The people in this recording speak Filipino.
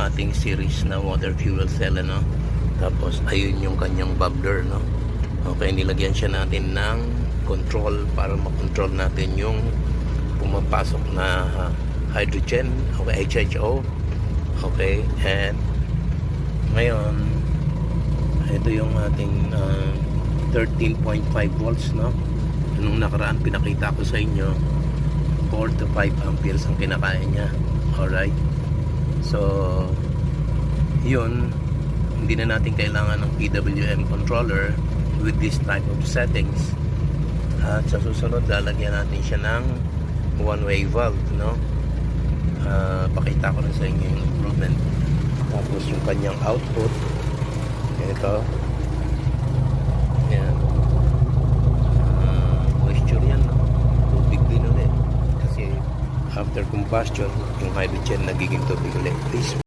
ating series na water fuel cell, ano. Tapos ayun yung kanyang bubbler, no. Okay, nilagyan siya natin ng control para makontrol natin yung pumapasok na hydrogen, okay, HHO. Okay, and ngayon ito yung ating 13.5 volts, no. Nung nakaraan pinakita ko sa inyo 4 to 5 amperes ang kinakaya niya. Alright, so yun, hindi na natin kailangan ng PWM controller with this type of settings. At sa susunod lalagyan natin siya ng one-way valve, no. Pakita ko na sa inyo yung improvement. Tapos yung kanyang output, ito, yan, moisture yan, no? Tubig din ulit kasi after combustion yung hydrogen nagiging tubig ulit. Please